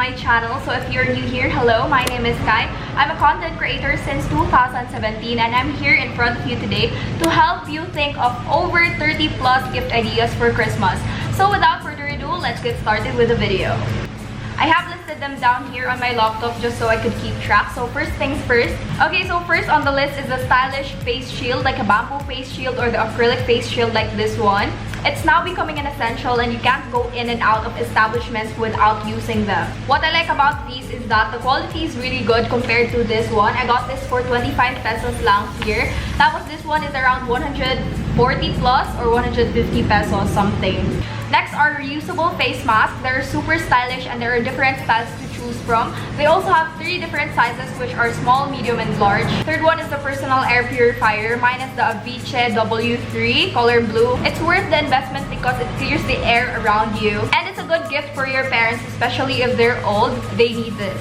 my channel. So if you're new here, hello, my name is Skye. I'm a content creator since 2017 and I'm here in front of you today to help you think of over 30 plus gift ideas for Christmas. So without further ado, let's get started with the video. I have listed them down here on my laptop just so I could keep track. So first things first. Okay, so first on the list is a stylish face shield, like a bamboo face shield or the acrylic face shield like this one. It's now becoming an essential and you can't go in and out of establishments without using them. What I like about these is that the quality is really good compared to this one. I got this for 25 pesos lang here. Tapos this one is around 140 plus or 150 pesos something. Next are reusable face masks. They're super stylish and there are different styles to choose from. They also have 3 different sizes which are small, medium, and large. Third one is the personal air purifier. Mine is the Avicii W3 color blue. It's worth the investment because it clears the air around you. And it's a good gift for your parents, especially if they're old. They need this.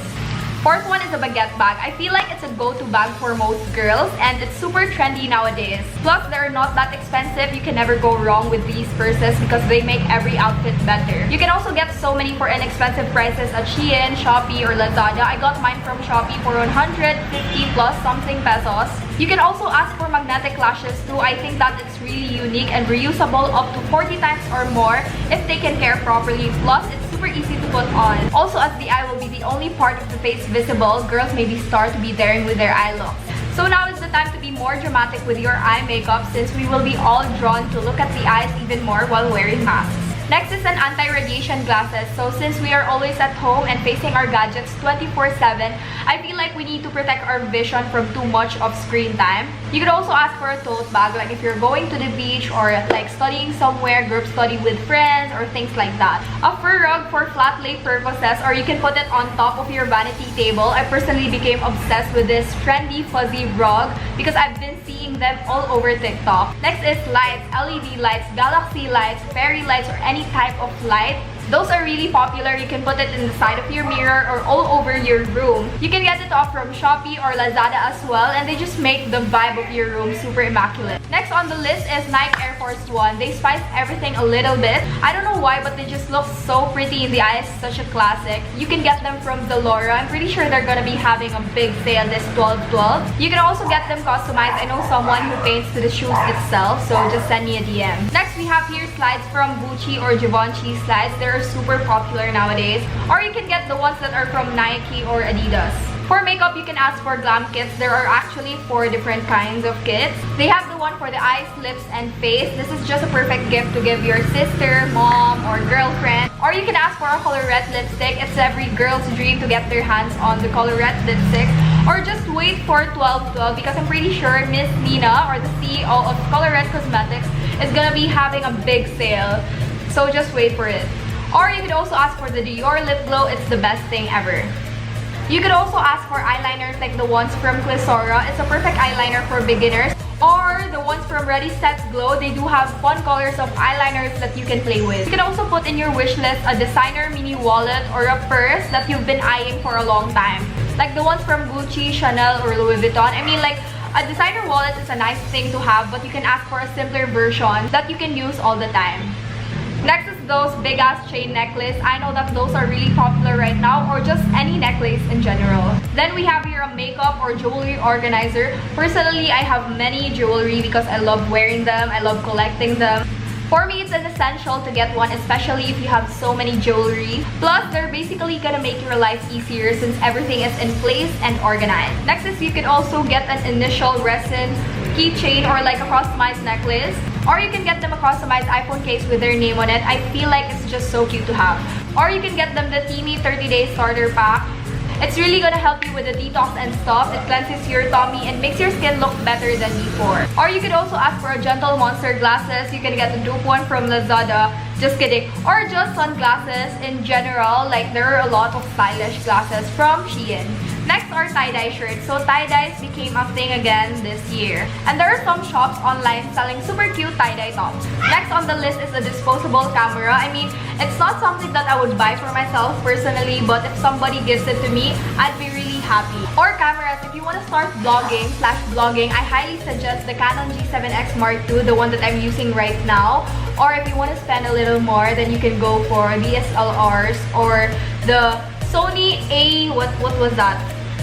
Fourth one is a baguette bag. I feel like it's a go-to bag for most girls and it's super trendy nowadays. Plus, they're not that expensive. You can never go wrong with these purses because they make every outfit better. You can also get so many for inexpensive prices at Shein, Shopee, or Lazada. I got mine from Shopee for 150 plus something pesos. You can also ask for magnetic lashes too. I think that it's really unique and reusable up to 40 times or more if taken care properly. Plus, it's super easy to put on. Also, as the eye will be the only part of the face visible, girls maybe start to be daring with their eye looks. So now is the time to be more dramatic with your eye makeup since we will be all drawn to look at the eyes even more while wearing masks. Next is an anti-radiation glasses. So since we are always at home and facing our gadgets 24/7, I feel like we need to protect our vision from too much of screen time. You could also ask for a tote bag, like if you're going to the beach or like studying somewhere, group study with friends or things like that. A fur rug for flat lay purposes, or you can put it on top of your vanity table. I personally became obsessed with this trendy fuzzy rug because I've been seeing them all over TikTok. Next is lights, LED lights, galaxy lights, fairy lights, or any type of light. Those are really popular. You can put it in the side of your mirror or all over your room. You can get it off from Shopee or Lazada as well, and they just make the vibe of your room super immaculate. Next on the list is Nike Air Force One. They spice everything a little bit. I don't know why, but they just look so pretty in the eyes. Such a classic. You can get them from Zalora. I'm pretty sure they're gonna be having a big sale this 12/12. You can also get them customized. I know someone who paints to the shoes itself, so just send me a DM. Next, we have here slides from Gucci or Givenchy slides. They're super popular nowadays. Or you can get the ones that are from Nike or Adidas. For makeup, you can ask for glam kits. There are actually 4 different kinds of kits. They have the one for the eyes, lips, and face. This is just a perfect gift to give your sister, mom, or girlfriend. Or you can ask for a colorette lipstick. It's every girl's dream to get their hands on the colorette lipstick. Or just wait for 12/12 because I'm pretty sure Miss Nina, or the CEO of Colorette Cosmetics, is gonna be having a big sale. So just wait for it. Or you could also ask for the Dior lip glow. It's the best thing ever. You could also ask for eyeliners like the ones from Clisora. It's a perfect eyeliner for beginners. Or the ones from Ready Set Glow. They do have fun colors of eyeliners that you can play with. You can also put in your wish list a designer mini wallet or a purse that you've been eyeing for a long time. Like the ones from Gucci, Chanel, or Louis Vuitton. I mean, like, a designer wallet is a nice thing to have, but you can ask for a simpler version that you can use all the time. Next is those big ass chain necklace. I know that those are really popular right now, or just any necklace in general. Then we have here a makeup or jewelry organizer. Personally, I have many jewelry because I love wearing them. I love collecting them. For me, it's an essential to get one, especially if you have so many jewelry. Plus, they're basically gonna make your life easier since everything is in place and organized. Next is you can also get an initial resin keychain or like a customized necklace. Or you can get them a customized iPhone case with their name on it. I feel like it's just so cute to have. Or you can get them the Teami 30-day starter pack. It's really gonna help you with the detox and stuff. It cleanses your tummy and makes your skin look better than before. Or you could also ask for a Gentle Monster glasses. You can get the dupe one from Lazada. Just kidding. Or just sunglasses in general. Like, there are a lot of stylish glasses from Shein. Next are tie-dye shirts. So tie-dyes became a thing again this year. And there are some shops online selling super cute tie-dye tops. Next on the list is a disposable camera. I mean, it's not something that I would buy for myself personally, but if somebody gives it to me, I'd be really happy. Or cameras, if you want to start vlogging, I highly suggest the Canon G7X Mark II, the one that I'm using right now. Or if you want to spend a little more, then you can go for DSLRs or the Sony what was that?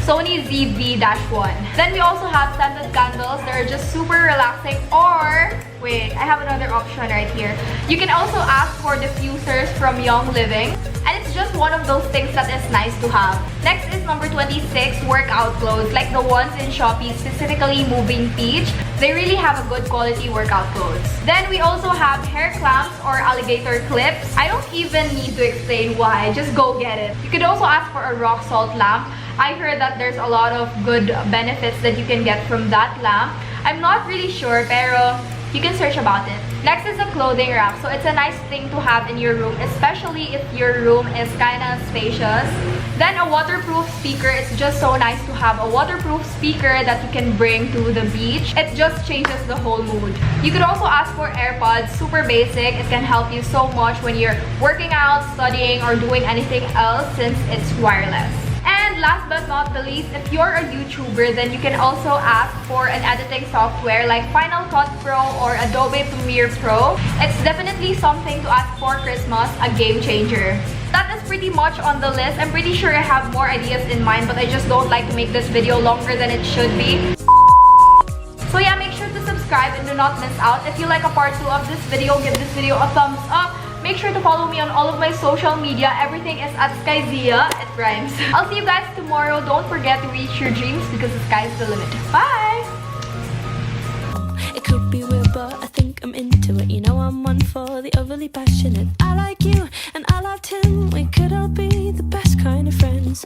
Sony ZV-1. Then we also have scented candles. They're just super relaxing. Or, wait, I have another option right here. You can also ask for diffusers from Young Living. And it's just one of those things that is nice to have. Next is number 26, workout clothes. Like the ones in Shopee, specifically Moving Peach. They really have a good quality workout clothes. Then we also have hair clamps or alligator clips. I don't even need to explain why. Just go get it. You could also ask for a rock salt lamp. I heard that there's a lot of good benefits that you can get from that lamp. I'm not really sure, pero you can search about it. Next is a clothing rack. So it's a nice thing to have in your room, especially if your room is kind of spacious. Then a waterproof speaker. It's just so nice to have a waterproof speaker that you can bring to the beach. It just changes the whole mood. You could also ask for AirPods. Super basic. It can help you so much when you're working out, studying, or doing anything else since it's wireless. And last but not the least, if you're a YouTuber, then you can also ask for an editing software like Final Cut Pro or Adobe Premiere Pro. It's definitely something to ask for Christmas, a game changer. That is pretty much on the list. I'm pretty sure I have more ideas in mind, but I just don't like to make this video longer than it should be. So yeah, make sure to subscribe and do not miss out. If you like a part 2 of this video, give this video a thumbs up. Make sure to follow me on all of my social media. Everything is at Skyzia. It rhymes. I'll see you guys tomorrow. Don't forget to reach your dreams because the sky's the limit. Bye! It could be weird, but I think I'm into it. You know I'm one for the overly passionate. I like you and I loved him. We could all be the best kind of friends.